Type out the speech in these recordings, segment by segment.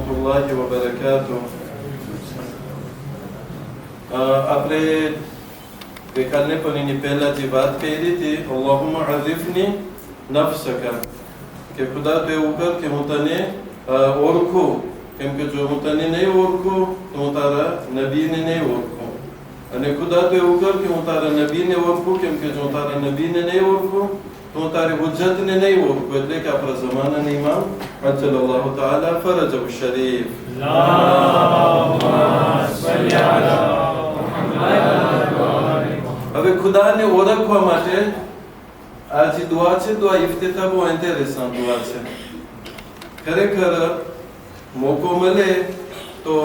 warahmatullahi wabarakatuh. આપણે ગઈકાલને પણ એની પહેલા જે વાત કરી હતી, અલ્લાહુમ્મા અરિફની નફસકા, કે ખુદા તો એવું કર કે હું તને ઓળખું, કેમ કે જો હું તને નહીં ઓળખું તો હું તારા નબીને નહીં ઓળખું, અને ખુદા તો એવું કર કે હું તારા નબીને ઓળખું, કેમ કે જો તારા નબીને નહીં ઓળખું તો હું તારી હુજ્જતને નહીં ઓળખું. એટલે કે આપણા જમાનાના ઇમામ અજ્જલલ્લાહુ તઆલા ફરજહુ શરીફ. હવે ખુદાને ઓળખવા માટે આ જે દુઆ છે, દુઆ ઇફ્તિતાહ બહુ ઇન્ટરેસ્ટિંગ દુઆ છે. ખરેખર મોકો મળે તો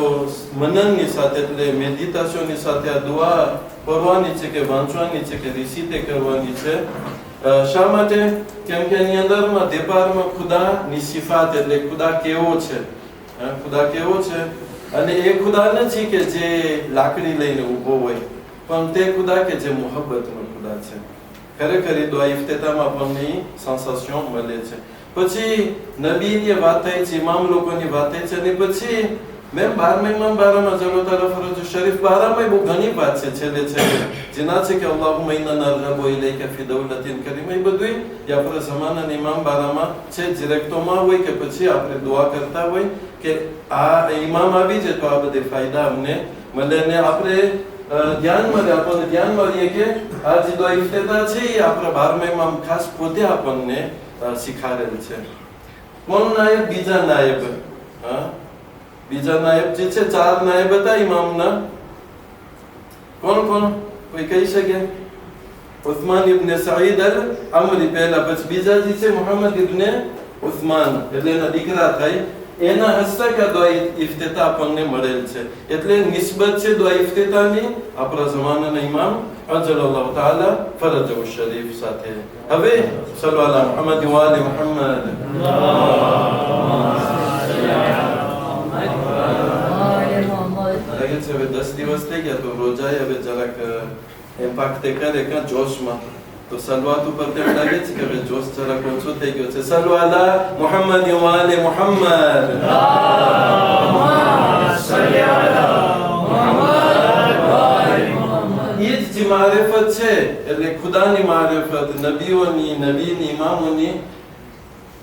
મનનની સાથે, એટલે મેડિટેશનની સાથે આ દુઆ પઢવાની છે કે વાંચવાની છે કે રિસીતે કરવાની છે. શા માટે? કેમ કે એની અંદરમાં દેપારમાં ખુદાની સિફાત, એટલે ખુદા કેવો છે, ખુદા કેવો છે. અને એ ખુદા નથી કે જે લાકડી લઈને ઊભો હોય, પણ તે ખુદા કે જે મોહબ્બતનો ખુદા છે. ખરેખર એ દુઆ ઇફ્તિતાહમાં આપણને સેન્સેશન મળે છે. પછી નબીની વાત થઈ છે, ઇમામ લોકોની વાત થઈ છે, અને પછી મેં 12મા ઇમામ બારામાં જલ્લો તાલા ફરજ શરીફ બારામાં બહુ ઘણી વાત છે છેલ્લે જેના છે કે અલ્લાહુમ્મા ઇન્ના નરગબુ ઇલૈકા ફી દૌલતિન કરીમ. એ બધું એ આપણા જમાનાના ઇમામ બારામાં છે. ડિરેક્ટોમાં હોય કે પછી આપણે દુઆ કરતા હોય કે આ ઇમામ આવી જાય તો આ બધે ફાયદા અમને મળે. ને આપણે આપણને ધ્યાન મળીએ કે આ જે દુઆ ઇફ્તિતાહ છે એ આપણા 12મા ઇમામ ખાસ પોતે આપણને શીખાડેલ છે. કોણ નાયબ? બીજા નાયબ. બીજા નાયબ જે છે, 4 નાયબ હતા ઇમામના. કોણ કોણ? કોઈ કહી શકે? ઉસ્માન ઇબ્ન સઈદ અલ અમરી પહેલા, પછી બીજા જે છે મુહમ્મદ ઇબ્ન ઉસ્માન, એટલે એના દીકરા થાય. એના હસ્તક આ દુઆ ઇફ્તિતાહ આપણને મળેલ છે. એટલે નિસ્બત છે દુઆ ઇફ્તિતાહની આપણા જમાનાના ઇમામ અજ્જલલ્લાહુ તઆલા ફરજહુ શરીફ સાથે. હવે સલ્લુ અલા મુહમ્મદ વ આલિ મુહમ્મદ. લાગે છે હવે 10 દિવસ થઈ ગયા તો રોજાએ હવે જરાક ઇમ્પેક્ટ કરે કે જોશમાં, તો સલવાત ઉપર તેમ લાગે છે કે હવે જોશ જરાક ઓછો થઈ ગયો છે. સલ્લુ અલા મુહમ્મદ વ આલિ મુહમ્મદ. જે મારિફત છે, એટલે ખુદાની મારિફત, નબીઓની, નબીની, ઇમામોની.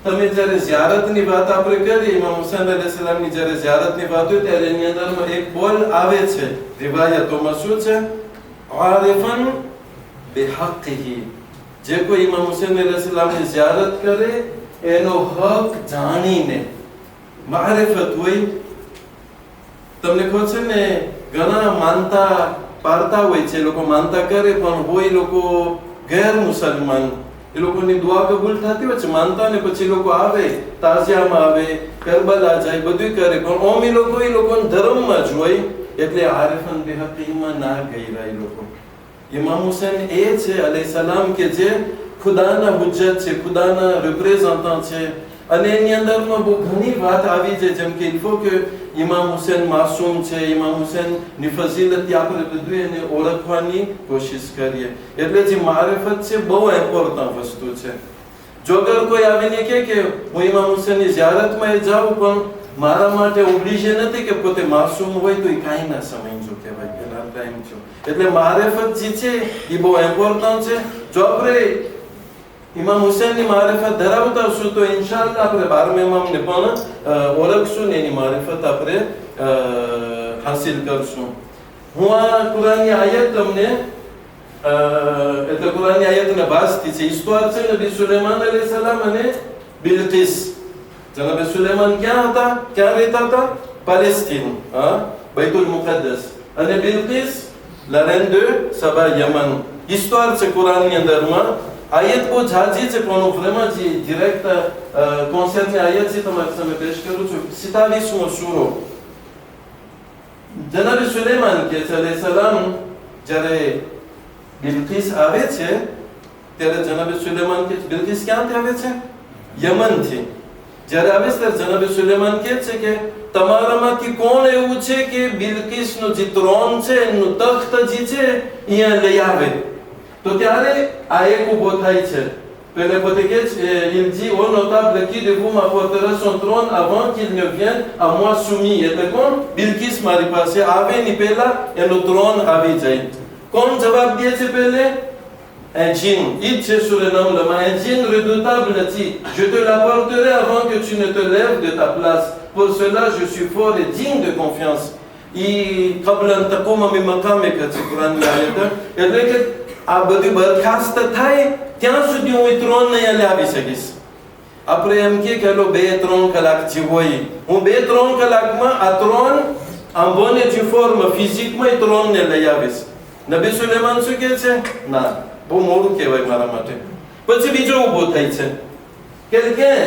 તમે જ્યારે ઝિયારતની વાત આપણે કરી, ઇમામ હુસૈન અલૈહિસ્સલામની જ્યારે ઝિયારતની વાત હોય ત્યારે એની અંદરમાં એક બોલ આવે છે રિવાયતોમાં. શું છે? આરિફન બિહક્કિહી. જે કોઈ ઇમામ હુસૈન અલૈહિસ્સલામની ઝિયારત કરે એનો હક જાણીને, મારિફત હોય. તમને ખબર છે ને, ઘણા માનતા પાડતા હોય છે, લોકો માનતા કરે પણ હોય લોકો ગેર મુસલમાન, એ લોકોની દુઆ કબૂલ થતી હોય છે માનતા, ને પછી લોકો આવે તાઝિયામાં આવે, કરબલા જાય, બધું કરે, પણ ઓમ એ લોકોના ધર્મમાં જ હોય. એટલે આરિફન બિહક્કીમાં ના ગયરા એ લોકો. ઇમામ હુસૈન એ છે અલૈહિસ્સલામ કે જે ખુદાના હુજ્જત છે, ખુદાના રિપ્રેઝન્ટન્ટ છે. અને એની અંદરમાં બહુ ઘણી વાત આવી છે, જેમ કે કે ઇમામ હુસૈન માસૂમ છે, ઇમામ હુસૈનની ફઝીલત આપણે બધું એને ઓળખવાની કોશિશ કરીએ. એટલે જે મારિફત છે બહુ ઇમ્પોર્ટન્ટ વસ્તુ છે. જો અગર કોઈ આવીને કહે કે હું ઇમામ હુસૈનની ઝિયારતમાં જાઉં, પણ મારા માટે ઓબ્લિજે નથી કે પોતે માસૂમ હોય તો એ કાંઈ ના સમજો કે ભાઈ પેલા ટાઈમ છો. એટલે મારિફત જે છે એ બહુ ઇમ્પોર્ટન્ટ છે. જો આપણે ઇમામ હુસૈનની મારિફત ધરાવતા હશું તો ઇન્શાઅલ્લાહ આપણે 12મા ઇમામને પણ ઓળખશું ને એની મારિફત આપણે હાસિલ કરશું. હું આ કુરાનની આયત તમને એટલે કુરાનની આયતના ભાસથી છે. ઇસ્તવાર છે નબી સુલેમાન અલૈહિસ્સલામ અને બિલકિસ. જનાબ સુલેમાન ક્યાં હતા? ક્યાં રહેતા હતા? પેલેસ્ટીન, બૈતુલ મુકદ્દસ. અને બિલકિસ la reine de Saba, યમન. ઇસ્તવાર છે કુરાનની અંદરમાં. આયત બહુ ઝાઝી છે, પણ હું vraiment ડિરેક્ટ કોન્સેપ્ટની આયત છે તમારી સામે પેશ કરું છું. 27મો સૂરો. જનાબ સુલેમાન કે છે અલૈહિસ્સલામ જ્યારે બિલકિસ આવે છે ત્યારે જનાબ સુલેમાન કે બિલકિસ ક્યાંથી આવે છે? યમનથી. જ્યારે આવે છે ત્યારે જનાબ સુલેમાન કહે છે કે તમારામાંથી કોણ એવું છે કે બિલકિસનો જે ત્રોન છે, એનું તખ્ત જે છે અહીંયા લઈ આવે. તો ત્યારે આ એક ઉભો થાય છે Il dit, ô notable, qui de vous m'apportera son trône avant qu'il ne vienne à moi soumis? Et quand Bilkis m'a repassé, avait ni pela et le trône avait dit. Comme jawab diye se pele, un djinn, il se surnomme le un djinn redoutable dit, je te l'apporterai avant que tu ne te lèves de ta place. Pour cela, je suis fort et digne de confiance. قبل أن تقوم من مقامك Quran l'ayat એટલે કે આ બધી બરખાસ્ત થાય ત્યાં સુધી હું ત્રણ નહીં આવી શકીશ. આપણે એમ કે લો 2-3 કલાક જીવોય હું 2-3 કલાકમાં આ ત્રણ આંબોને જે ફોર્મ ફિઝિકમાં એ ત્રણને લઈ આવીશ. નબી સુલેમાન શું કહે છે? ના, બહુ મોડું કહેવાય મારા માટે. પછી બીજો ઊભો થાય છે. Quelqu'un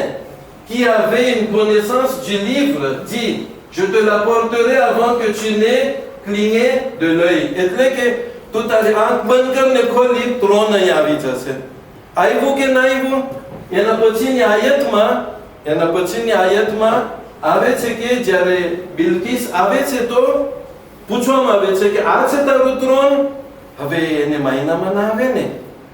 qui avait une connaissance du livre dit, je te l'apporterai avant que tu n'aies cligné de l'œil. એટલે કે તું તારી આંખ બંધ કરીને ખોલી ત્રણ અહીં આવી જશે. આવ્યું કે ના આવ્યું? એના પછીની આયતમાં આવે છે કે જ્યારે બિલકિસ આવે છે તો પૂછવામાં આવે છે કે આ છે તારું ત્રણ? હવે એને માયનામાં ના આવે ને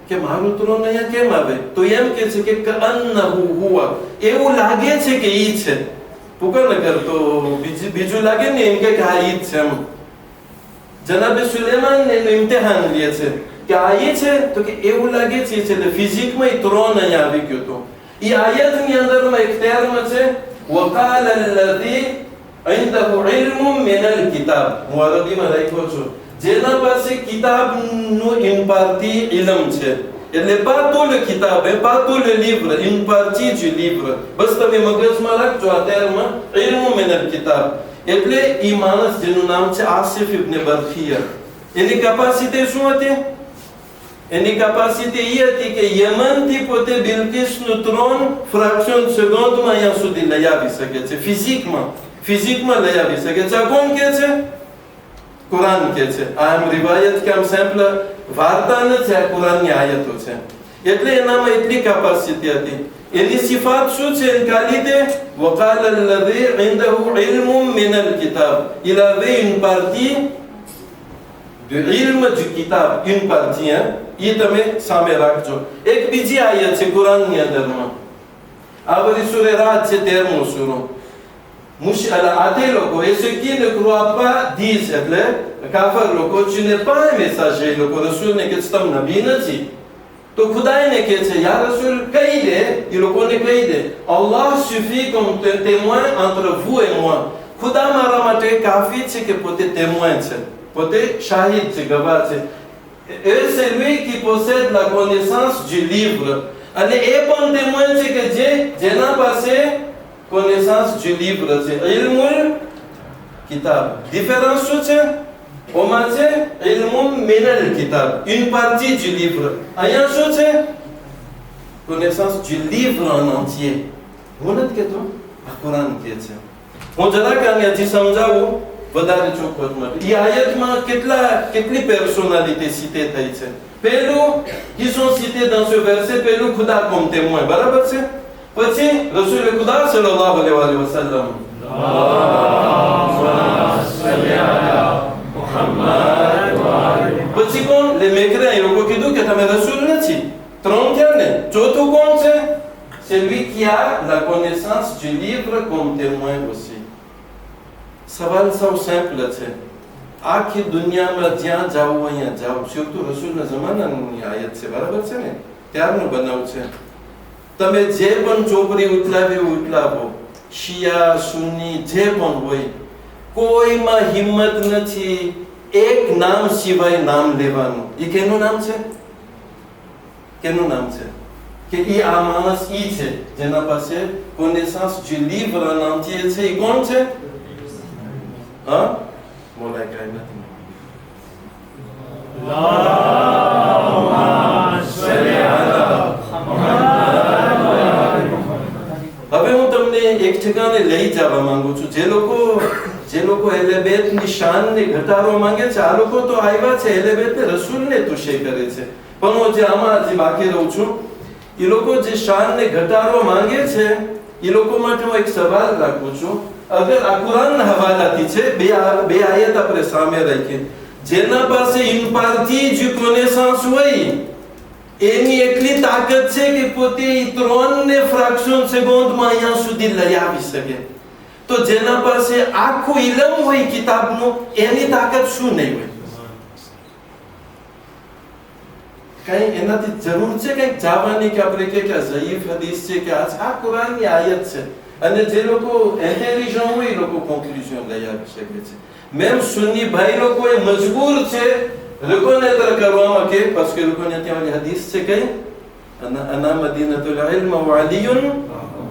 કે મારું ત્રણ અહીંયા કેમ આવે? તો એમ કે છે કે કઅન્નહુ હુવા, એવું લાગે છે કે ઈ છે. પૂકા ન કરતો બીજું લાગે ને એમ કે આ ઈ જ છે. એમ જનાબે સુલેમાન એનું ઇમ્તિહાન લે છે કે આ ઈ છે તો કે એવું લાગે છે એટલે ફિઝિકમાં ઈ ત્રણ અહીંયા આવી ગયો તો. ઈ આયતની અંદરમાં એક તેરમાં છે وقال الذي عنده علم من الكتاب. હું અરબીમાં લખ્યો છું જેના પાસે કિતાબનું ઇમ્પાર્ટી ઇલમ છે. એટલે pas tout le kitab, pas tout le livre, une partie du livre. બસ તમે મગજમાં રાખજો આ તેરમાં ઇલ્મ min al-kitab. એટલે ઈ માણસ જેનું નામ છે આસિફ ઇબ્ન બરખિયા, એની કેપેસિટી શું હતી? એની કેપેસિટી એ હતી કે યમનથી પોતે બિલકિસનું ત્રણ ફ્રેક્શન સેકન્ડમાં અહીંયા સુધી લઈ આવી શકે છે. ફિઝિકમાં લઈ આવી શકે છે. આ કોણ કહે છે? કુરાન કહે છે. આ એમ રિવાયત કે આમ સિમ્પલ વાર્તા નથી, આ કુરાનની આયતો છે. એટલે એનામાં એટલી કેપેસિટી હતી. એની સિફાત શું છે? Quality وقال الذي عنده علم من الكتاب. Il avait une partie de ilm du kitab, une partie. એ તમે સામે રાખજો. એક બીજી આયત છે કુરાનની અંદરમાં. આ બધી સૂરે રાત છે 13મો સૂરો. À tes locaux, et ceux qui ne croient pas disent, એટલે કાફર લોકો, tu n'es pas un messager. લોકો રસૂલ ને કે તમે નબી નથી. તો ખુદાને કહે છે યા રસૂલ કહી દે, એ લોકોને કહી દે Allah suffit comme témoin entre vous et moi. ખુદા મારા માટે કાફી છે કે પોતે témoin છે, પોતે શાહિદ છે, ગવાહ છે. Et c'est lui qui possède la connaissance du livre. અને એ પણ témoin છે કે જેના પાસે connaissance du livre છે. ilmul kitab. Différence શું છે? ઓમાં છે ilmum min al-kitab, une partie du livre. અહીંયા શું છે? connaissance du livre en entier. હું નથી કહેતો, આ કુરાન કહે છે. હું જરાક અહીંયાથી સમજાવું વધારે ચોખવટ માટે. એ આયતમાં કેટલી personnalité citée થઈ છે. પહેલું qui sont cités dans ce verset, પહેલું ખુદા comme témoin, બરાબર છે? પછી રસૂલ ખુદા સલ્લલ્લાહુ અલૈહિ વસલ્લમ. પછી કોણ? લે મેકરે એ લોકો કીધું કે તમે રસૂલ નથી. ત્રણ થયા ને. ચોથું કોણ છે? C'est lui qui a la connaissance du livre comme témoin aussi. સવાલ સૌ સિમ્પલ છે. આખી દુનિયામાં જ્યાં જાવું અહીંયા જાવ. surtout રસૂલના જમાનાની આયત છે, બરાબર છે ને? ત્યારનો બનાવ છે. તમે જે પણ ચોપડી ઉઠલાવો, શિયા સુન્ની જે પણ હોય, કોઈમાં હિંમત નથી એક નામ સિવાય નામ લેવાનું. એ કેનું નામ છે? કેનું નામ છે? કે ઈ આ માણસ ઈ છે જેના પાસે connaissance du livre en entier છે. ઈ કોણ છે? હા, બોલાય કાંઈ નથી. હવે હું તમને એક ઠેકાણે લઈ જવા માંગુ છું. જે લોકો એલેબેતની શાનને ઘટાડવા માંગે છે, આ લોકો તો આવ્યા છે એલેબેતને રસૂલને તુષ્ય કરે છે. પણ હું જે આમાં હજી બાકી રહું છું, એ લોકો જે શાનને ઘટાડવા માંગે છે એ લોકો માટે હું એક સવાલ રાખું છું. અગર આ કુરાનના હવાલાથી છે, બે આયત આપણે સામે રાખીએ. જેના પાસે ઇન પાર્ટી du connaissance હોય એની એટલી તાકાત છે કે પોતે 3 ફ્રેક્શન સેકન્ડમાં અહીંયા સુધી લઈ આવી શકે. તો જેના પાસે આખું ઇલમ હોય કિતાબનું, એની તાકાત શું નહીં હોય? કઈ એનાથી જરૂર છે કઈક જવાની કે આપણે કે ઝઈફ હદીસ છે કે આ કુરાનની આયત છે, અને જે લોકો ઇન્ટેલિજન્ટ હોય એ લોકો કોન્ક્લુઝન લઈ આવી શકે છે. મેમ સુન્ની ભાઈ લોકો એ મજબૂર છે લોકોને તર કરવામાં કે parce que લોકોને ત્યાં હદીસ છે કઈ અના મદીનતુલ ઇલ્મ વ અલીયુન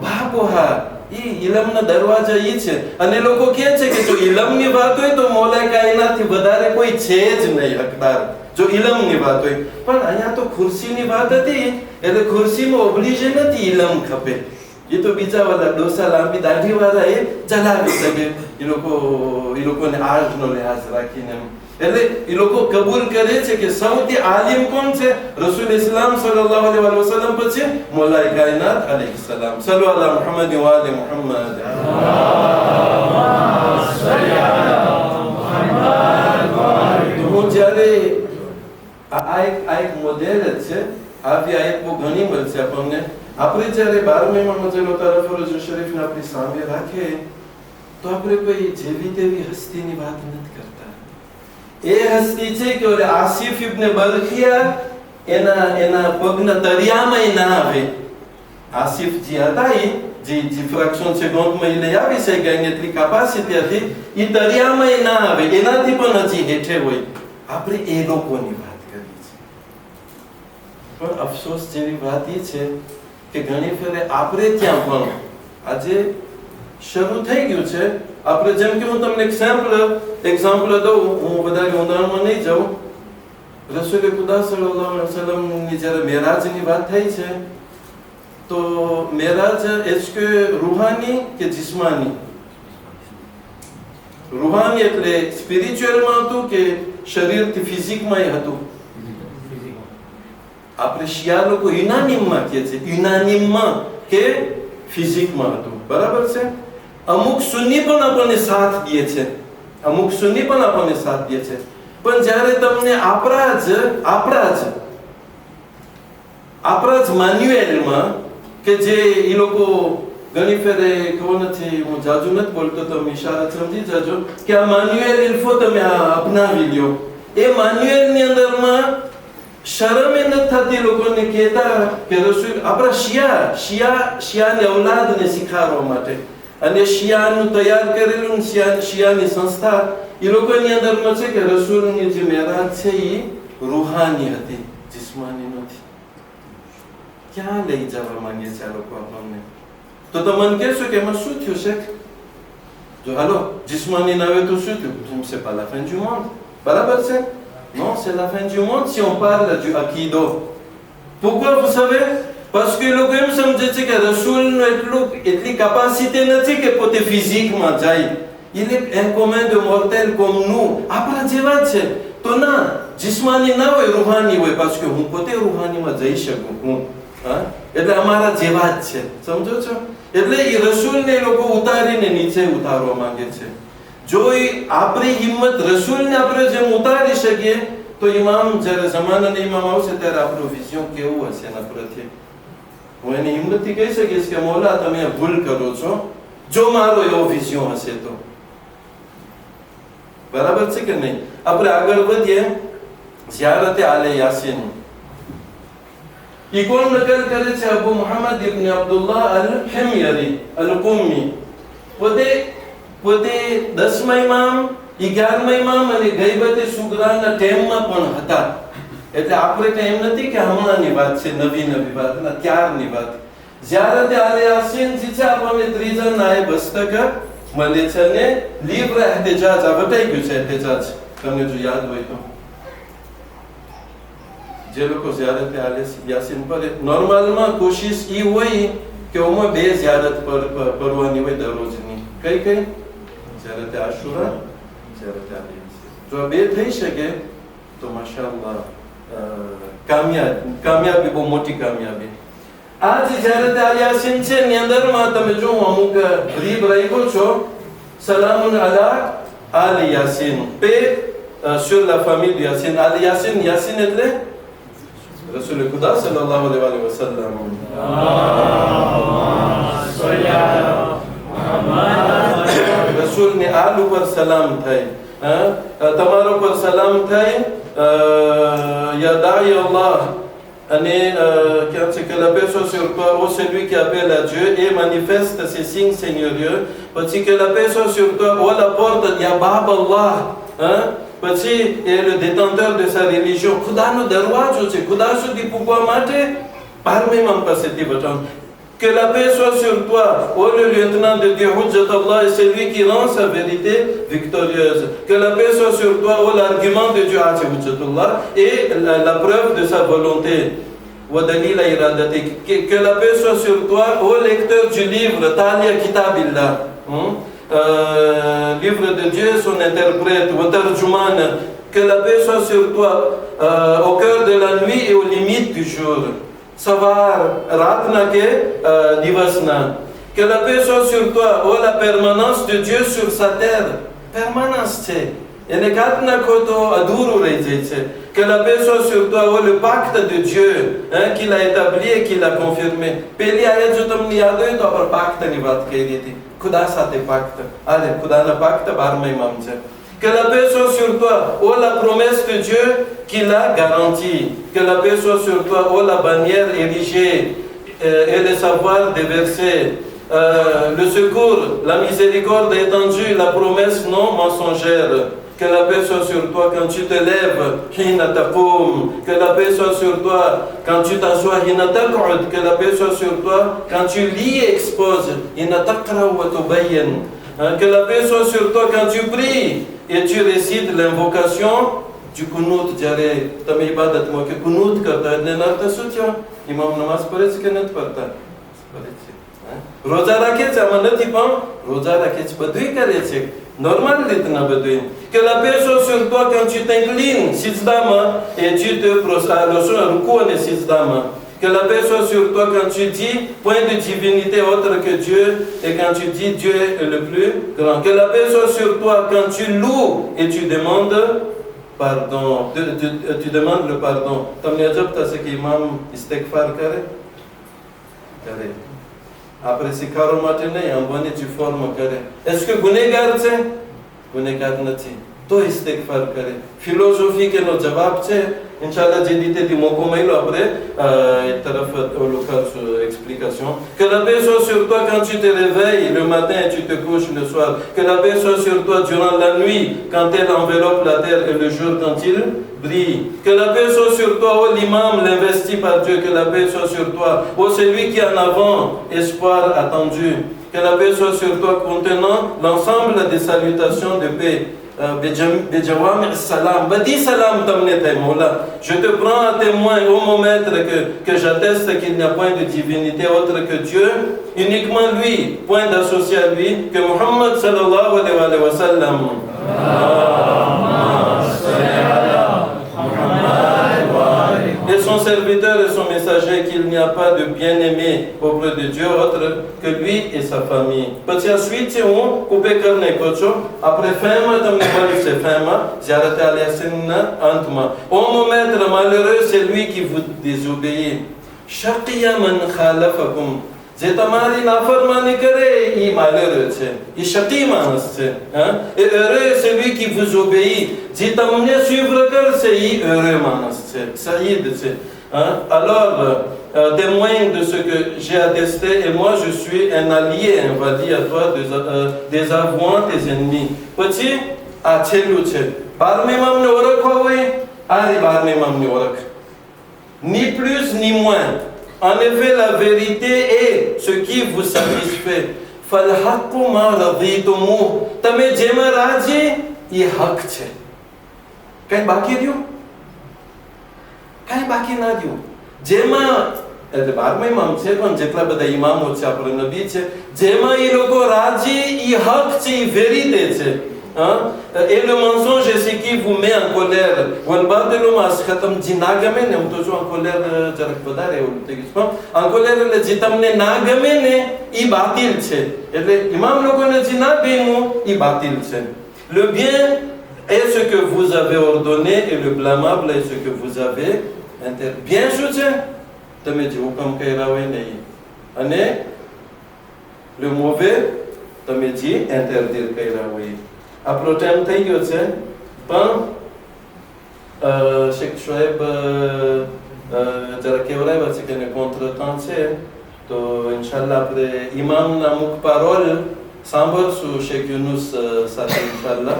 બાબુહા, ઈ ઇલમના દરવાજા ઈ છે. અને લોકો કહે છે કે જો ઇલમની વાત હોય તો મોલા કાયનાથી વધારે કોઈ છે જ નહીં હકદાર, જો ઇલમની વાત હોય. પણ અહીંયા તો ખુરશીની વાત હતી, એટલે ખુરશીમાં ઓબ્લિજે નથી ઇલમ ખપે. એ તો બીજા વાળા ડોસા લાંબી દાઢી વાળા એ ચલાવી શકે, એ લોકોને આજનો લિહાજ રાખીને. એટલે એ લોકો કબૂલ કરે છે કે સૌથી આલિમ કોણ છે? રસૂલ ઇસ્લામ સલ્લલ્લાહુ અલૈહિ વસલ્લમ પછી મોલાએ કાયનાત અલૈહિ સલામ. સલ્લુ અલા મુહમ્મદ વ આલિ મુહમ્મદ. હું જ્યારે આ એક મોડેલ જ છે, આવી આ એક બહુ ઘણી મળશે આપણને. આપણે જ્યારે 12 મહિનામાં જેનો તરફ રોજો શરીફને આપણી સામે રાખે તો આપણે કોઈ જેવી તેવી હસ્તીની વાત નથી કરતા. એ હસ્તી છે કે ઓલે આસિફ ઇબ્ન બરખિયા એના પગના તરિયામાં ના આવે. આસિફ જે હતા જે ફ્રેક્શન સેકન્ડમાં લઈ આવી છે કે એટલી કેપેસિટી હતી, એ તરિયામાં ના આવે, એનાથી પણ હજી હેઠે હોય. આપણે એ લોકોની વાત કરી છે. પણ અફસોસ જેવી વાત એ છે કે ઘણી ફેરે આપણે ત્યાં પણ આજે શરૂ થઈ ગયું છે. આપણે જેમ કે હું તમને એક્ઝામ્પલ દઉં, હું વધારે ઉદાહરણમાં નહીં જાઉં. રસૂલ ખુદા સલ્લલ્લાહુ અલૈહિ વસલ્લમની જ્યારે મેરાજની વાત થઈ છે તો મેરાજ એસ્કે રૂહાની કે જિસ્માની? રૂહાની એટલે સ્પિરિચ્યુઅલમાં હતું કે શરીરથી ફિઝિકમાં હતું? આપણે શિયા લોકો યુનાનિમમાં કહે છે, યુનાનિમમાં કે ફિઝિકમાં હતું. બરાબર છે? અમુક સુન્ની પણ આપણને સાથ દે છે, અમુક સુન્ની પણ આપણને સાથ દે છે. પણ જ્યારે તમને આપણા જ માન્યુએલમાં કે જે એ લોકો ઘણી ફેરે ખબર નથી, હું જાજુ નથી બોલતો, તમે ઇશારા સમજી જાજો કે આ માન્યુએલ ઇલ્ફો તમે અપનાવી લ્યો. એ માન્યુએલની અંદરમાં શરમ એ નથી થતી લોકોને કહેતા કે રસૂલ આપણા શિયાની ઔલાદને શીખવાડવા માટે, અને શિયાનું તૈયાર કરેલું શિયાની સંસ્થા એ લોકોની અંદરમાં છે કે રસૂલની જે મેરાજ છે એ રૂહાની હતી, જિસ્માની નથી. ક્યાં લઈ જવા માંગે છે આ લોકો આપણને? તો મને કહેશો કે એમાં શું થયું છે? જો હાલો જિસ્માની ના આવે તો શું થયું? C'est pas la fin du monde. બરાબર છે? Non, c'est la fin du monde si on parle du Aqido. Pourquoi vous savez? Parce que લોકો એમ સમજે છે કે રસૂલનો એટલી કેપેસિટી નથી કે પોતે ફિઝિકમાં જાય. Il est un commun de mortel comme nous. આપણા જેવા છે. તો ના, જિસ્માની ના હોય, રૂહાની હોય. parce que હું પોતે રૂહાનીમાં જઈ શકું હું. એટલે અમારા જેવા જ છે. સમજો છો? એટલે એ રસૂલને લોકો ઉતારીને નીચે ઉતારવા માંગે છે. જો આપણી હિંમત રસૂલને આપણે જેમ ઉતારી શકીએ તો ઇમામ જ્યારે જમાનાના ઇમામ આવશે ત્યારે આપણું વિઝન કેવું હશે એના પ્રત્યે? હું એની હિંમતથી કહી શકીશ કે મોલા તમે ભૂલ કરો છો, જો મારો એવો વિઝન હશે તો. બરાબર છે કે નહીં? આપણે આગળ વધીએ. ઝિયારતે આલે યાસીન ઈ કોણ નકલ કરે છે? અબુ મુહમ્મદ ઇબ્ન અબ્દુલ્લાહ અલ-હિમયરી અલ-કુમ્મી. પોતે 10મા ઇમામ, 11મા ઇમામ અને ગૈબતે સુગરાના ટાઈમમાં પણ હતા. એટલે આપણે કઈ એમ નથી કે હમણાંની વાત છે, નવી વાત ના, ત્યારની વાત. ઝિયારતે આલે યાસીન જે છે આપણને ત્રીજા નાયબ હસ્તક મળે છે, અને લીબ્ર એહતજાજ આ વટાઈ ગયું છે. એહતજાજ તમને જો યાદ હોય તો, જે લોકો ઝિયારતે આલે યાસીન પર નોર્મલમાં કોશિશ ઈ હોય કે ઓમાં 2 ઝિયારત પરવાની હોય દરરોજની. કઈ ઝિયારતે આશુરા, ઝિયારતે આલે યાસીન. જો આ 2 થઈ શકે તો માશાઅલ્લાહ કામયાબી, બહુ મોટી કામયાબી. આ જે ઝિયારતે આલે યાસીન છે ની અંદરમાં તમે જો અમુક રીબ રાખ્યો છો, સલામુન અલા આલે Yasin, pay sur la famille de Yasin. આલે યાસીન, યાસીન એટલે Rasul Khuda sallallahu alaihi wa sallam. Rasul ni alu par salam thai. Tamaro par salam thai. Ya da'i Allah. Que la paix soit sur toi, ô celui qui appelle à Dieu et manifeste ses signes seigneurieux. Que la paix soit sur toi, ô la porte, ya Bab Allah. Et le détenteur de sa religion. Khuda no darwajo che, Khuda sudi pukwa mate, parmi mam paseti batan. Que la paix soit sur toi, ô le lieutenant de Dieu, Hujjat Allah, et celui qui rend sa vérité victorieuse. Que la paix soit sur toi, ô l'argument de Dieu, Hujjatullah, et la preuve de sa volonté. Que la paix soit sur toi, ô lecteur du livre, Talia Kitabillah. Livre de Dieu, son interprète, Watarjuman. Que la paix soit sur toi, au cœur de la nuit et aux limites du jour. Savar, Ratnake, Divasna. Que la paix soit sur toi, oh la permanence de Dieu sur sa terre. Permanence, c'est. Que la paix soit sur toi, oh le pacte de Dieu, qu'il a établi et qu'il a confirmé. Peli ayat jutam niyado itu apar pacte ni vat kairiti. Kuda sate pacte. Allez, kuda na pacte barmai mamche. Que la paix soit sur toi, oh la promesse de Dieu qu'il a garantie. Que la paix soit sur toi, oh la bannière érigée et le savoir déversé. Le secours, la miséricorde étendue, la promesse non mensongère. Que la paix soit sur toi quand tu te lèves, que la paix soit sur toi quand tu t'assois, que la paix soit sur toi quand tu lis et exposes, que la paix soit sur toi quand tu pries et tu récites l'invocation du kunut, jare tame ibadat mo ke kunut karta है नर्ता सोचो इमाम नमाज पढ़े के नत पढ़ता रोजा रखे छ मनति पम रोजा रखे छ बदुई करे छ normal ritna बदुई que la paix soit sur toi quand tu t'inclines sizdama et tu te prostères le son ruku ne sizdama. Que la paix soit sur toi quand tu dis point de divinité autre que Dieu et quand tu dis Dieu est le plus grand. Que la paix soit sur toi quand tu loues et tu demandes pardon. Tu demandes le pardon. Tamni ajab ta se ki imam istighfar kare. Après c'est karo matene en bonne tu formes kare. Est-ce que gunegar c'est gunegar nati. To istighfar kare. Philosophie ke no jawab c'est Inch'Allah, j'ai dit du mot comme il après, il t'a fait au explication. Que la paix soit sur toi quand tu te réveilles le matin et tu te couches le soir. Que la paix soit sur toi durant la nuit quand elle enveloppe la terre et le jour quand il brille. Que la paix soit sur toi, ô l'imam, l'investi par Dieu. Que la paix soit sur toi, ô celui qui en avant, espoir attendu. Que la paix soit sur toi contenant l'ensemble des salutations de paix. Salam. Badi salam je te prends à témoin, ô mon maître, que j'atteste qu'il n'y a point de divinité autre que Dieu, uniquement lui, point d'associé à lui, que Muhammad sallallahu alayhi wa sallam. Et son serviteur et son messager, qu'il n'y a pas de bien-aimé auprès de Dieu autre que lui et sa famille. Parce ensuite, on coupe carne après femme, c'est femme, ziarat al-yasinna antma. Oh mon maître malheureux, c'est lui qui vous désobéit. Shaqiya man khalafakum. C'est tamari nafarmani kare, il malheureux c'est. Il shaqi manas c'est. Et heureux celui qui vous obéit. Si tamne suivre kar c'est heureux manas c'est. Saïd c'est. Alors, témoin de ce que j'ai attesté, et moi je suis un allié invali à toi, désavouant tes ennemis. Petit, à Tchelouche. Parmi mam ne orak houi, ari parmi mam ne orak. Ni plus ni moins. En effet, la vérité est ce qui vous satisfait. Falhaqu ma raditumu. Tame jema raji, ye haq che. Kain baki diyo? Kain baki na diyo? Jema, બારમા ઇમામ છે પણ જેટલા બધા ઇમામો છે આપણે નબી છે જેમાં એ લોકો રાજી એ હક છે એ વેરીતે છે. Et le mensonge est ce qui vous met en colère. En colère le jitamne nagamene i batil છે. એટલે ઇમામ લોકોને જે ના બેનું i batil છે. Le bien est ce que vous avez ordonné et le blâmable est ce que vous avez interdire. Bien શું છે? તમે જે હુકમ કર્યા હોય ને એ, અને le mauvais તમે જે interdire કર્યા હોય. આપણો ટાઈમ થઈ ગયો છે, પણ શેખ શોએબ જરા કહેવડાવ્યા છે કે એને કોન્ટ્રટાન્ટ છે, તો ઇન્શાલ્લાહ આપણે ઇમામના મુખ પારોલ સાંભળશું શેખ યુનુસ સાથે ઇન્શાલ્લાહ.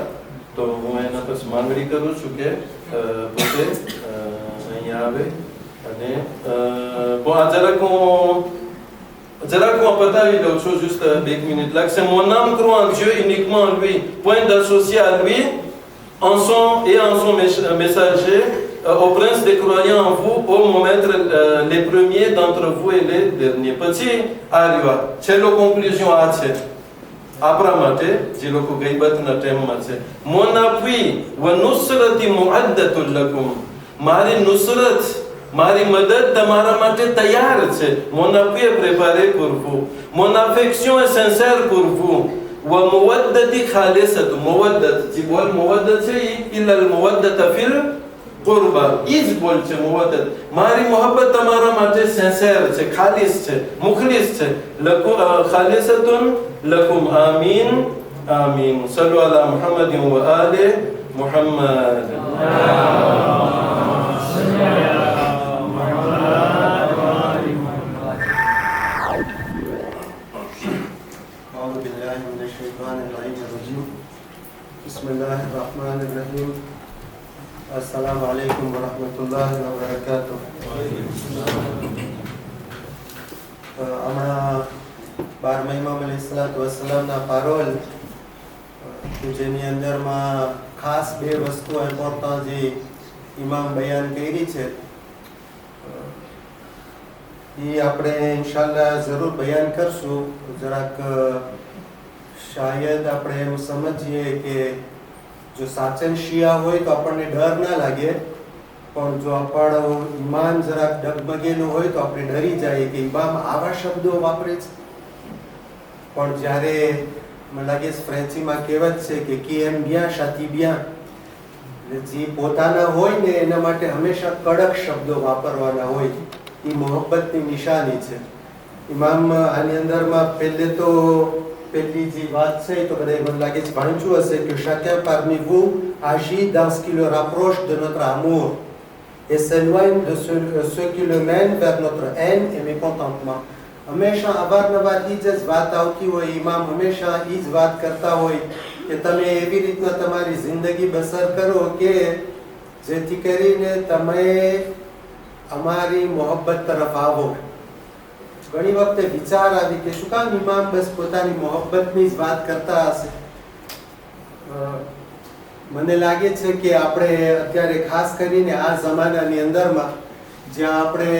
તો હું એના પછી માંગણી કરું છું કે પોતે અહીંયા આવે અને જરાક હું બતાવી દઉં છું, juste 2 minutes લાગશે. Mon âme croit en Dieu uniquement en lui, point d'associer à lui en son messager, au prince des croyants en vous, ô mon maître, les premiers d'entre vous et les derniers. પછી આ રહ્યો છેલ્લો conclusion આ છે આપણા માટે જે લોકો ગઈબતના ટાઈમમાં છે. Mon appui wa nusrati mu'addatun lakum, મારી નુસરત, મારી મદદ તમારા માટે તૈયાર છે. Mon appui est préparé pour vous, mon affection est sincère pour vous. wa muwaddati khalisatu, muwaddat ji બોલ muwaddat છે illa al muwaddata fil qurba, ઈ જ બોલ છે muwaddat. મારી મોહબ્બત તમારા માટે sincere છે, ખાલિસ છે, મુખલિસ છે. khalisatun lakum. આમીન આમીન. sallu ala muhammadin wa ali muhammad. Bismillahirrahmanirrahim. Assalamu alaikum wa rahmatullahi wa barakatuh. હમણાં 12મા ઇમામ અલૈહિસ્સલાતુ વસ્સલામના પારોલ જેની અંદરમાં ખાસ બે વસ્તુ ઇમ્પોર્ટન્ટ જે ઇમામ બયાન કરી છે એ આપણે ઇન્શાલ્લાહ જરૂર બયાન કરશું. જરાક શાયદ આપણે એમ સમજીએ કે જો સાચન શિયા હોય તો આપણને ડર ના લાગે, પણ જો આપણો ઈમાન જરાક ડગમગેલું હોય તો આપણે ડરી જાય કે ઇમામ આવા શબ્દો વાપરે છે. પણ જ્યારે મને લાગે ફ્રેન્ચીમાં કહેવત છે કે qui aime bien châtie bien, જે પોતાના હોય ને એના માટે હંમેશા કડક શબ્દો વાપરવાના હોય, એ મોહબ્બતની નિશાની છે. ઇમામ આની અંદરમાં પહેલી જે વાત છે તો બધા મને લાગે છે વાંચ્યું હશે કે chacun parmi vous agit dans ce qui le rapproche de notre amour et s'éloigne de ce qui le mène vers notre haine et mécontentement. હંમેશા અવારનવાર એ જ વાત આવતી હોય, ઇમામ હંમેશા એ જ વાત કરતા હોય કે તમે એવી રીતના તમારી જિંદગી બસર કરો કે જેથી કરીને તમે અમારી મોહબ્બત તરફ આવો. ઘણી વખતે વિચાર આવી કે શું કામ ઇમામ બસ પોતાની મોહબ્બતની જ વાત કરતા હશે. મને લાગે છે કે આપણે અત્યારે ખાસ કરીને આ જમાનાની અંદરમાં જ્યાં આપણે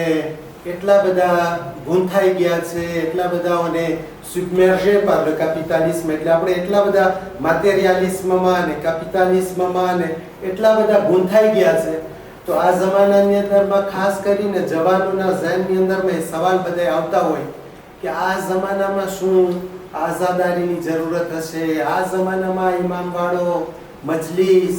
એટલા બધા ગૂંથાઈ ગયા છે, એટલા બધાઓને submergé par le capitalisme, એટલે આપણે એટલા બધા મટીરિયાલિઝમમાં અને કેપિટલિઝમમાં અને એટલા બધા ગૂંથાઈ ગયા છે. તો આ જમાનાની અંદરમાં ખાસ કરીને જવાનોના ઝહેનની અંદરમાં એ સવાલ બધા આવતા હોય કે આ જમાનામાં શું આઝાદારીની જરૂરત હશે, આ જમાનામાં ઇમામવાળો મજલિસ,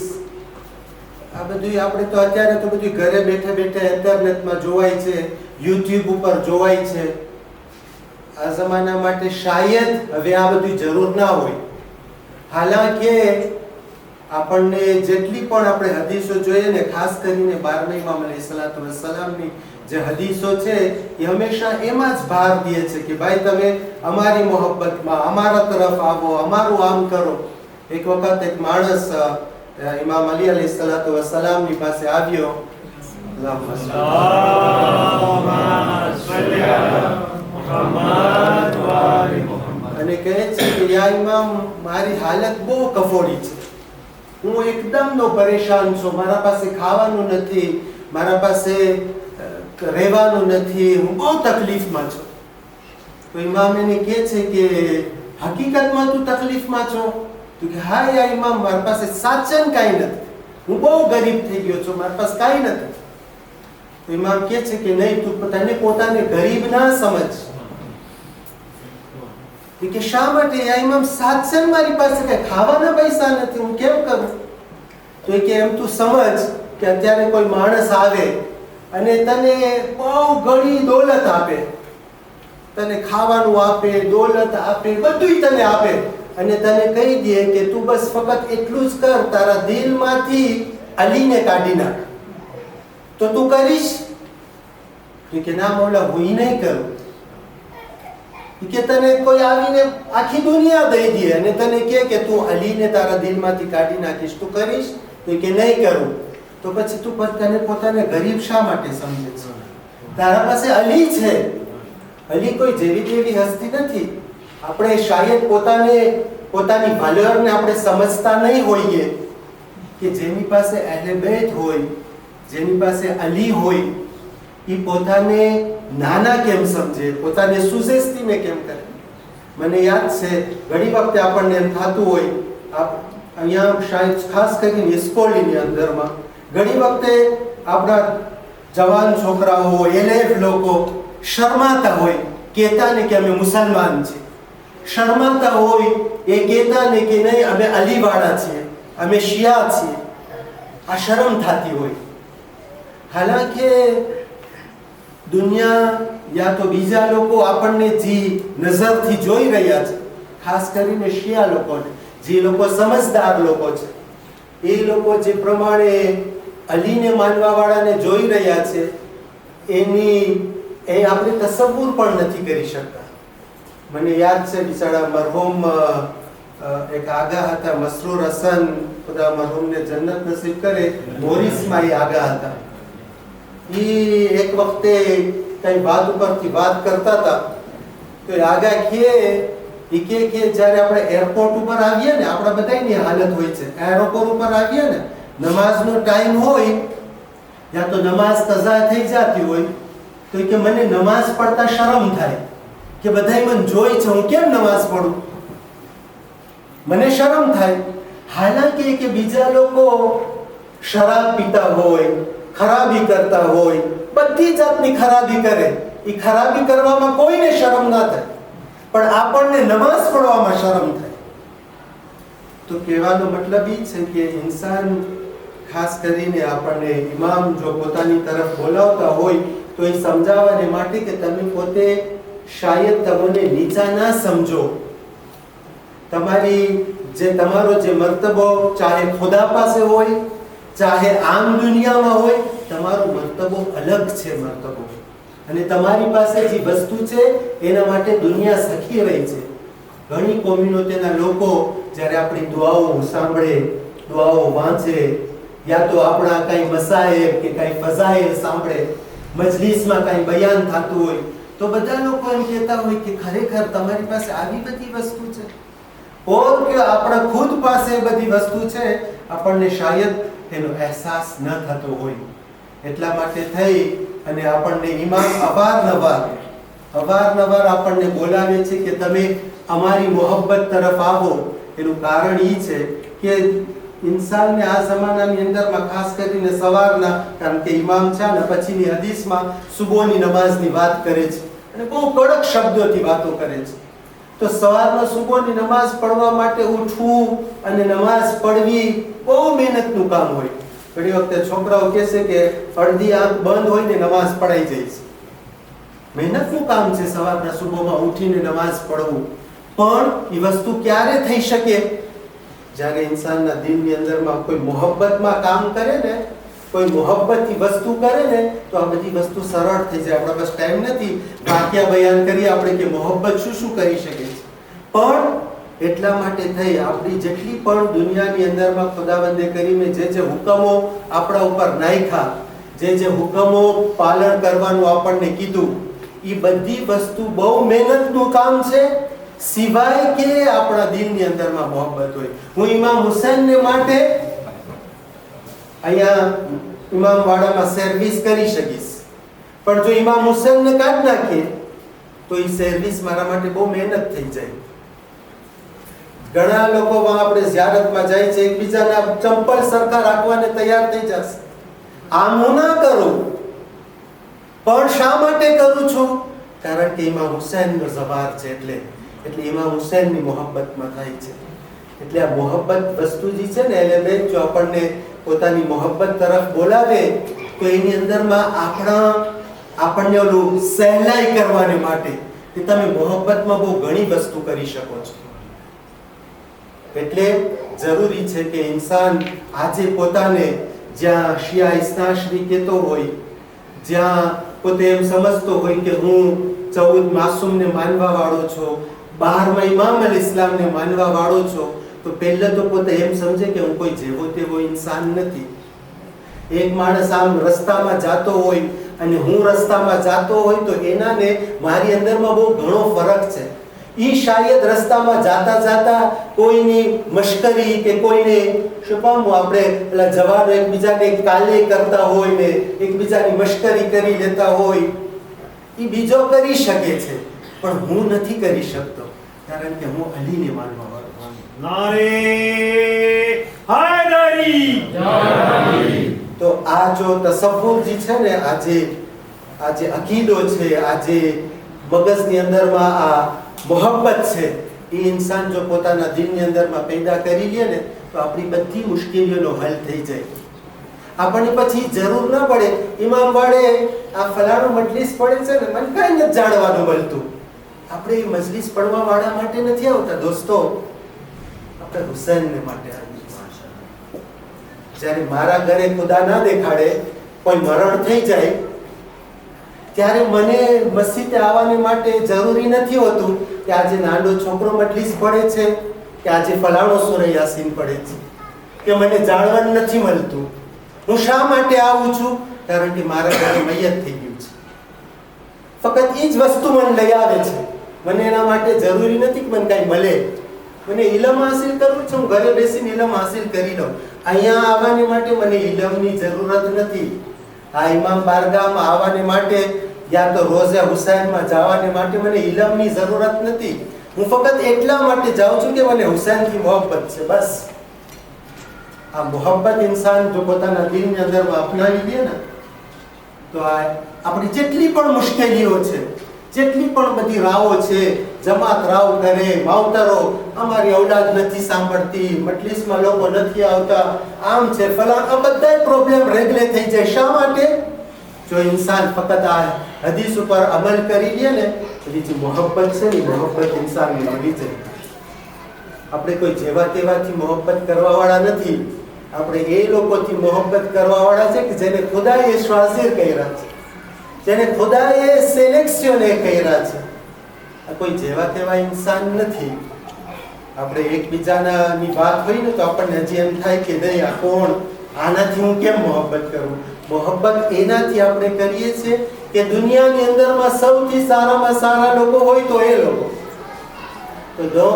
આ બધું આપણે તો અત્યારે તો બધું ઘરે બેઠે બેઠે ઇન્ટરનેટમાં જોવાય છે, યુટ્યુબ ઉપર જોવાય છે. આ જમાના માટે શાયદ હવે આ બધી જરૂર ના હોય. હાલાકે આપણને જેટલી પણ આપણે હદીસો જોઈએ ને, ખાસ કરીને 12મા ઇમામ અલૈહિસ્સલાતુ વસ્સલામની જે હદીસો છે એ હંમેશા એમાં જ ભાર દે છે કે ભાઈ તમે અમારી મોહબ્બતમાં અમારા તરફ આવો, અમારું આમ કરો. એક વખત એક માણસ ઇમામ અલી અલૈહિસ્સલાતુ વસ્સલામની પાસે આવ્યો અને કહે છે કે યા ઇમામ, મારી હાલત બહુ કફોડી છે, હું એકદમ નો પરેશાન છું, મારા પાસે ખાવાનું નથી, મારા પાસે રહેવાનું નથી, હું બહુ તકલીફમાં છું. તો ઇમામ એને કહે છે કે હકીકતમાં તું તકલીફમાં છો? તો કે હા યા ઇમામ, મારા પાસે સાચન કાંઈ નથી, હું બહુ ગરીબ થઈ ગયો છું, મારા પાસે કાંઈ નથી. તો ઇમામ કહે છે કે નહીં, તું તને પોતાને ગરીબ ના સમજ. કે શા માટે યા ઇમામ? સાચન મારી પાસે કઈ ખાવાના પૈસા નથી, હું કેમ કરું? તો કે એમ તું સમજ કે અત્યારે કોઈ માણસ આવે અને તને બહુ ઘણી દોલત આપે, તને ખાવાનું આપે, દોલત આપે, બધું તને આપે અને તને કહી દે કે તું બસ ફક્ત એટલું જ કર, તારા દિલમાંથી અલીને કાઢી નાખ, તો તું કરીશ? કે ના મોલા, હું ઈ નહીં કરું. કે તને કોઈ આવીને આખી દુનિયા દઈ દે અને તને કહે કે તું અલીને તારા દિલમાંથી કાઢી નાખીશ, તું કરીશ? તો કે નહીં કરું. તો પછી તું તને પોતાને ગરીબ શા માટે સમજે છે? તારા પાસે અલી છે. અલી કોઈ જેવી તેવી હસ્તી નથી. આપણે શાયદ પોતાની valorને આપણે સમજતા નહીં હોઈએ કે જેની પાસે અહલે બેત હોય, જેની પાસે અલી હોય, એ પોતાને નાના કેમ સમજે, પોતાને સુજેસ્તીમે કેમ કરે. મને યાદ છે ઘણી વખતે આપણને એમ થતું હોય, અહીંયા શાયદ ખાસ કરીને ઇસ્કોલીની અંદરમાં ઘણી વખતે આપણા જવાન છોકરાઓ, LF લોકો શરમાતા હોય, કહેતા ને કે અમે મુસલમાન છીએ, શરમાતા હોય એ કહેતા ને કે નહીં અમે અલીવાળા છીએ, અમે શિયા છીએ. આ શરમ થતી હોય. હાલાકે દુનિયા યા તો બીજા લોકો આપણને જે નજરથી જોઈ રહ્યા છે, ખાસ કરીને શિયા લોકોને, જે લોકો સમજદાર લોકો છે, એ લોકો જે પ્રમાણે અલીને માનવા વાળાને જોઈ રહ્યા છે, એ આપણે તસવ્વુર પણ નથી કરી શકતા. મને યાદ છે બિચારા મરહૂમ એક આગા હતા, મસરૂર હસન, ખુદા મરહૂમને જન્નત નસીબ કરે, મોરિસમાં એ આગા હતા. ઈ એક વખતે કઈ વાત ઉપરથી વાત કરતા હતા તો આગા કે જ્યારે આપણે એરપોર્ટ ઉપર આવીએ ને, આપણા બધાની હાલત હોય છે, એરપોર્ટ ઉપર આવીએ ને, નમાઝનો ટાઈમ હોય યા તો નમાઝ કઝા થઈ જતી હોય તો કે મને નમાઝ પડતા શરમ થાય કે બધાય મને જોઈ છે, હું કેમ નમાઝ પડું, મને શરમ થાય. હાલાકે કે બીજા લોકો શરાબ પીતા હોય, ખરાબી કરતા હોય, બધી જાતની ખરાબી કરે, એ ખરાબી કરવામાં કોઈને શરમ ના થાય, પણ આપણને નમાઝ પઢવામાં શરમ થાય. તો કહેવાનો મતલબ એ છે કે ઇન્સાન, ખાસ કરીને આપણને ઇમામ જો પોતાની તરફ બોલાવતા હોય તો એ સમજાવવાને માટે કે તમે પોતે શાયદ તમને નીચા ના સમજો, તમારો જે મર્તબો ચાહે ખુદા પાસે હોય, ચાહે આમ દુનિયામાં હોય, તમારો મર્તબો અલગ છે મર્તબો. અને તમારી પાસે જે વસ્તુ છે એના માટે દુનિયા સખી રહી છે. ઘણી કોમ્યુનિટીના લોકો જ્યારે આપણી દુઆઓ સાંભળે, દુઆઓ વાંચે, યા તો આપણા કઈ મસાઇબ કે કઈ ફઝાઇલ સાંભળે, મજલિસમાં કઈ બયાન થતું હોય તો બધા લોકો એમ કહેતા હોય કે ખરેખર તમારી પાસે આવી બધી વસ્તુ છે, ઓર કે આપણા ખુદ પાસે બધી વસ્તુ છે, આપણને શાયદ એનો અહેસાસ ન થતો હોય. એટલા માટે થઈ અને આપણને ઇમામ અવારનવાર આપણને બોલાવે છે કે તમે અમારી મોહબ્બત તરફ આવો. એનું કારણ એ છે કે ઇન્સાનને આ જમાનાની અંદરમાં ખાસ કરીને સવારના, કારણ કે ઇમામ છે ને પછીની હદીસમાં સુબહની નમાઝની વાત કરે છે અને બહુ કડક શબ્દોથી વાતો કરે છે. તો સવારમાં સુબહની નમાઝ પઢવા માટે ઉઠવું અને નમાઝ પઢવી બહુ મહેનતનું કામ હોય. ઘણી વખતે છોકરાઓ કહે છે કે અડધી આંખ બંધ હોય ને નમાઝ પઢાઈ જાય છે. મહેનતનું કામ છે સવારના સુબહમાં ઉઠીને નમાઝ પઢવું. પણ એ વસ્તુ ક્યારે થઈ શકે? જ્યારે ઇન્સાનના દિલની અંદરમાં કોઈ મોહબ્બતમાં કામ કરે ને, કોઈ મોહબ્બતથી વસ્તુ કરે ને, તો આ બધી વસ્તુ સરળ થઈ જાય. આપણા પાસે ટાઈમ નથી વાક્યા બયાન કરીએ આપણે કે મોહબ્બત શું કરી શકે છે. પણ એટલા માટે થઈ આપણી જેટલી પણ દુનિયાની અંદરમાં ખુદાવંદે કરીને જે હુકમો આપણા ઉપર નાખ્યા, જે હુકમો પાલન કરવાનું આપણને કીધું, એ બધી વસ્તુ બહુ મહેનતનું કામ છે, સિવાય કે આપણા દિલની અંદરમાં મોહબ્બત હોય. હું ઇમામ હુસૈનને માટે અહીંયા ઇમામવાડામાં સર્વિસ કરી શકીશ, પણ જો ઇમામ હુસૈનને કાઢી નાખીએ તો એ સર્વિસ મારા માટે બહુ મહેનત થઈ જાય. ઘણા લોકો આપણે ઝિયારતમાં જાય છે, એકબીજાના ચંપલ સરખા રાખવાને તૈયાર થઈ જશે. આમ હું ના કરું, પણ શા માટે કરું છું? કારણ કે ઇમામ હુસૈનનો ઝવાર છે, એટલે ઇમામ હુસૈનની મોહબ્બતમાં થાય છે. એટલે આ મોહબ્બત વસ્તુ જે છે ને, એટલે જો આપણને પોતાની મોહબ્બત તરફ બોલાવે તો એની અંદરમાં આપણને ઓલું સહેલાઈ કરવાને માટે કે તમે મોહબ્બતમાં બહુ ઘણી વસ્તુ કરી શકો છો. એટલે જરૂરી છે કે ઇન્સાન આજે પોતાને જ્યાં શિયા ઇસ્નાશરી કહેતો હોય, જ્યાં પોતે એમ સમજતો હોય કે હું 14 માસૂમને માનવા વાળો છું, 12મા ઇમામ અલ ઇસ્લામને માનવા વાળો છું, તો પહેલા તો પોતે એમ સમજે કે હું કોઈ જેવો તેવો ઇન્સાન નથી. એક માણસ આમ રસ્તામાં જાતો હોય અને હું રસ્તામાં જાતો હોય તો એના ને મારી અંદરમાં બહુ ઘણો ફરક છે. ઈ શાયદ રસ્તામાં જાતા જાતા કોઈની મશ્કરી કે કોઈને શું પામું આપણે પેલા જવાનો એકબીજાને કાલે કરતા હોય ને એકબીજાની મશ્કરી કરી લેતા હોય, ઈ બીજો કરી શકે છે, પણ હું નથી કરી શકતો, કારણ કે હું અલીને માનવા વાળો છું. નારે હાયદરી. તો આ જો તસવ્વુર જે છે ને, આજે અકીદો છે, આજે મગજની અંદરમાં આ મોહબ્બત છે, એ ઇન્સાન જો પોતાના દિલની અંદરમાં પેદા કરી લે ને તો આપણી બધી મુશ્કેલીઓનો હલ થઈ જાય. આપણને પછી જરૂર ના પડે ઇમામ વાળે આ ફલાણું મજલિસ પડે છે ને, મને કઈ નથી જાણવાનું મળતું. આપણે એ મજલિસ પડવા વાળા માટે નથી આવતા દોસ્તો, આપણે હુસૈનને માટે આવીએ. જ્યારે મારા ઘરે ખુદા ના દેખાડે, કોઈ મરણ થઈ જાય, ત્યારે મને મસ્જિદે આવવાને માટે જરૂરી નથી હોતું કે આજે નાનો છોકરો મજલિસ પડે છે કે આજે ફલાણો સૂરે યાસીન પડે છે, કે મને જાણવાનું નથી મળતું. હું શા માટે આવું છું? કારણ કે મારા ઘરે મૈયત થઈ ગયું છે. ફક્ત એ જ વસ્તુ મને લઈ આવે છે. મને એના માટે જરૂરી નથી કે મને કાંઈ મળે. મને ઇલમ હાસિલ કરવું છે, હું ઘરે બેસીને ઇલમ હાસિલ કરી લઉં. અહીંયા આવવાને માટે મને ઇલમની જરૂરત નથી. આ ઇમામ બારગાહમાં આવવાને માટે યા તો રોઝે હુસૈનમાં જવાને માટે મને ઇલમની જરૂરત નથી. હું ફક્ત એટલા માટે જાઉં છું કે મને હુસૈનથી મોહબ્બત છે, બસ. આ મોહબ્બત ઇન્સાન જો પોતાના દિલની અંદરમાં અપનાવી દે ને, તો આ આપણી જેટલી પણ મુશ્કેલીઓ છે, જેટલી પણ બધી રાવો છે, જમાત રાવ કરે, માવતરો અમારી ઔલાદ નથી સાંભળતી, મજલિસમાં લોકો નથી આવતા, આમ છે ફલાણ, આ બધા પ્રોબ્લેમ રેગલે થઈ જાય. શા માટે? જો ઇન્સાન ફક્ત આ હદીસ ઉપર અમલ કરી લે ને, એની જે મોહબ્બત છે ને, મોહબ્બત ઇન્સાનની મળી જાય. આપણે કોઈ જેવા તેવાથી મોહબ્બત કરવા વાળા નથી. આપણે એ લોકોથી મોહબ્બત કરવા વાળા છે કે જેને ખુદાએ શ્વાઝિર કર્યા છે, જેને ખુદાએ સિલેક્શને કર્યા છે. આ કોઈ જેવા તેવા ઇન્સાન નથી. આપણે એકબીજાની વાત હોય ને તો આપણને હજી એમ થાય કે નહીં, આ કોણ, આનાથી હું કેમ મોહબ્બત કરું? મોહબ્બત એનાથી આપણે કરીએ છીએ કે દુનિયાની અંદરમાં સૌથી સારામાં સારા લોકો હોય તો એ લોકો. તો જો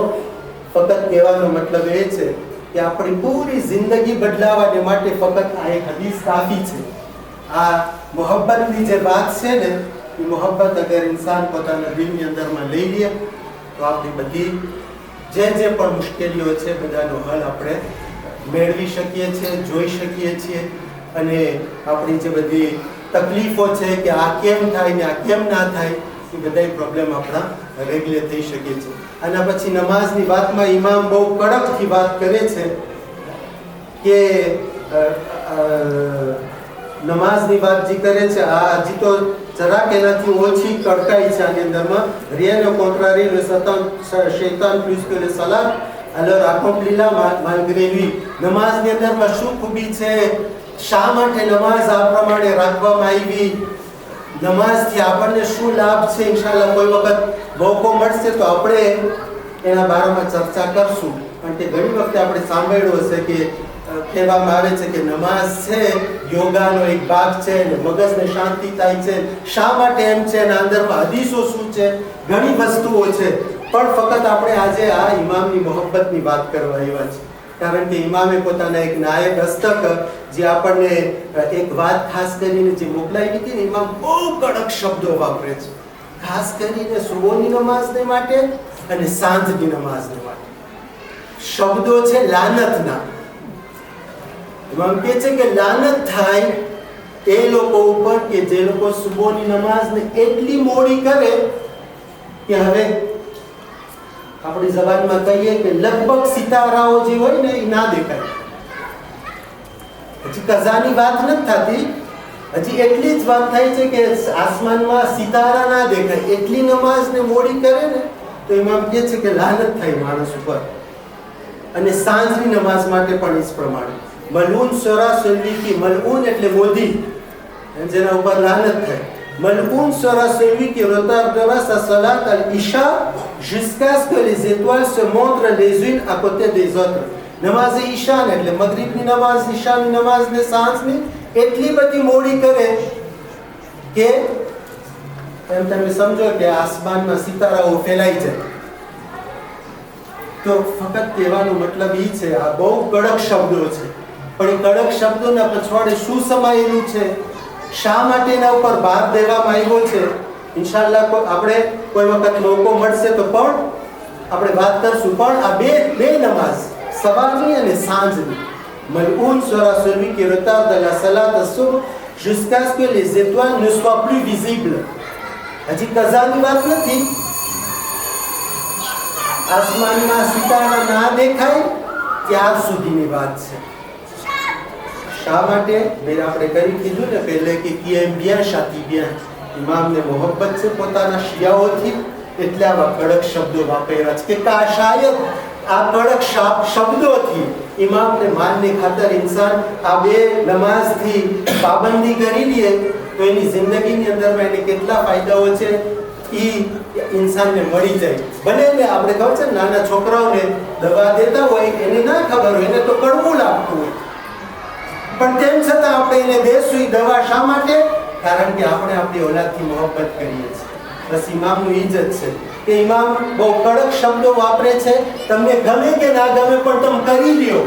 ફક્ત કહેવાનો મતલબ એ છે કે આપણી પૂરી જિંદગી બદલાવવા માટે ફક્ત આ એક હદીસ કાફી છે. આ મોહબ્બતની જે વાત છે ને, એ મોહબ્બત અગર ઇન્સાન પોતાના દિલની અંદરમાં લઈ લે તો આપણી બધી જે પણ મુશ્કેલીઓ છે બધાનો હલ આપણે મેળવી શકીએ છીએ, જોઈ શકીએ છીએ. અને આપણી જે બધી તકલીફો છે કે આ કેમ થાય ને આ કેમ ના થાય, એ બધા પ્રોબ્લેમ આપણા રેગ્યુલર થઈ શકે છે. આના પછી નમાઝની વાતમાં ઇમામ બહુ કડકથી વાત કરે છે કે નમાઝની વાત જે કરે છે, આ હજી તો જરાક એનાથી ઓછી કડકાઈ છે આની અંદરમાં. rien au contraire, le shaitan plus que le salat alors accomplis-la malgré lui. નમાઝની અંદરમાં શું ખૂબી છે, શા માટે નમાઝ આ પ્રમાણે રાખવામાં આવી, નમાઝથી આપણને શું લાભ છે, ઇન્શાલ્લાહ કોઈ વખત મોકો મળશે તો આપણે એના બારામાં ચર્ચા કરશું. કારણ કે ઘણી વખતે આપણે સાંભળ્યું હશે કે કહેવામાં આવે છે કે નમાઝ છે યોગાનો એક ભાગ છે અને મગજને શાંતિ થાય છે. શા માટે એમ છે, એના અંદરમાં હદીસો શું છે, ઘણી વસ્તુઓ છે. પણ ફક્ત આપણે આજે આ ઇમામની મોહબ્બતની વાત કરવા આવ્યા છે. કારણ કે ઇમામે પોતાના એક નાયક હસ્તક જે આપણને એક વાત ખાસ કરીને જે મોકલાવી હતી ને, ઇમામ બહુ કડક શબ્દો વાપરે છે, ખાસ કરીને સુબહની નમાઝને માટે અને સાંજની નમાઝને માટે. શબ્દો છે લાનતના. ઇમામ કહે છે કે લાનત થાય એ લોકો ઉપર કે જે લોકો સુબહની નમાઝને એટલી મોડી કરે કે હવે આપણી જબાનમાં કહીએ કે લગભગ સિતારાઓ જે હોય ને એ ના દેખાય. હજી કઝાની વાત નથી થતી, હજી એટલી જ વાત થાય છે કે આસમાનમાં સિતારા ના દેખાય એટલી નમાઝને મોડી કરે ને તો ઇમામ કહે છે કે લાનત થાય માણસ ઉપર. અને સાંજની નમાઝ માટે પણ એ જ પ્રમાણે મલૂન સરા સલવી કી, મલૂન એટલે મોદી, જેના ઉપર લાનત થાય. મલઊન sera celui qui retardera sa salat al-isha jusqu'à ce que les étoiles se montrent les unes à côté des autres. નમાઝ ઈશા ને એટલે મગરિબની નમાઝ, ઈશાની નમાઝ ને સાંજની એટલી બધી મોડી કરે કે એમ તમે સમજો કે આસમાનમાં સિતારાઓ ફેલાઈ જાય. તો ફક્ત કહેવાનો મતલબ એ છે, આ બહુ કડક શબ્દો છે, પણ એ કડક શબ્દોના પછવાડે શું સમાયેલું છે, શા માટે એના ઉપર ભાર દેવામાં આવ્યો છે, ઇન્શાઅલ્લાહ આપણે કોઈ વખત મોકો મળશે તો પણ આપણે વાત કરશું. પણ આ બે નમાઝ સવારની અને સાંજની, મલઊન sera celui qui retarde la salat as-subh jusqu'à ce que les étoiles ne soient plus visibles. હજી કઝાની વાત નથી, આસમાનમાં સિતારા ના દેખાય ત્યાર સુધીની વાત છે. શા માટે મેં આપણે કરી કીધું ને પહેલે કે qui aime bien châtie bien. ઇમામને Mohabbat છે પોતાના શિયાઓથી, એટલે આવા કડક શબ્દો વાપર્યા છે કે શાયદ આ કડક શબ્દોથી ઇમામને માનની ખાતર ઇન્સાન આ બે નમાઝથી પાબંદી કરી લે તો એની જિંદગીની અંદરમાં એને કેટલા ફાયદાઓ છે એ ઇન્સાનને મળી જાય. ભલે ને આપણે ખબર છે નાના છોકરાઓને દવા દેતા હોય એને ના ખબર હોય, એને તો કડવું લાગતું હોય, પણ તેમ છતાં આપણે એને દેશું એ દવા. શા માટે? કારણ કે આપણે આપણી ઓલાદથી મોહબ્બત કરીએ છીએ. બસ ઇમામનું ઇજ્જત છે કે ઇમામ બહુ કડક શબ્દો વાપરે છે, તમને ગમે કે ના ગમે પણ તમે કરી લ્યો,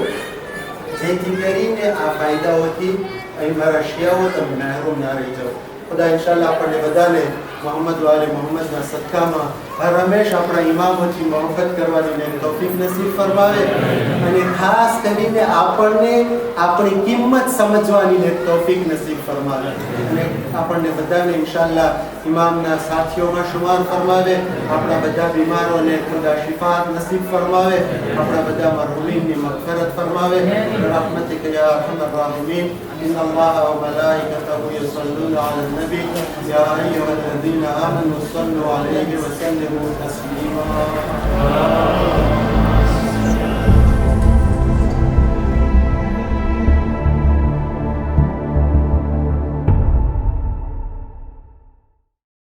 જેથી કરીને આ ફાયદાઓથી અહીં મારા શિયાઓ તમે મહેરૂમ ના રહી જાઓ. ખુદા ઇન્શાઅલ્લાહ આપણને બધાને મોહમ્મદ વાલે મોહમ્મદના સદકામાં હર હંમેશ આપણા ઇમામોથી મોહબ્બત કરવાની તૌફીક નસીબ ફરમાવે, અને ખાસ કરીને આપણને આપણી કિંમત સમજવાની તૌફીક નસીબ ફરમાવે, અને આપણને બધાને ઇન્શાઅલ્લાહ ઇમામના સાથીઓમાં શુમાર ફરમાવે. આપણા બધા બીમારોને ખુદા શિફાત નસીબ ફરમાવે, આપણા બધા મરહૂમીનની મગફરત ફરમાવે. برحمتك يا ارحم الراحمين. ان الله وملائكته يصلون على النبي يا ايها الذين آمنوا صلوا عليه وسلموا تسليما.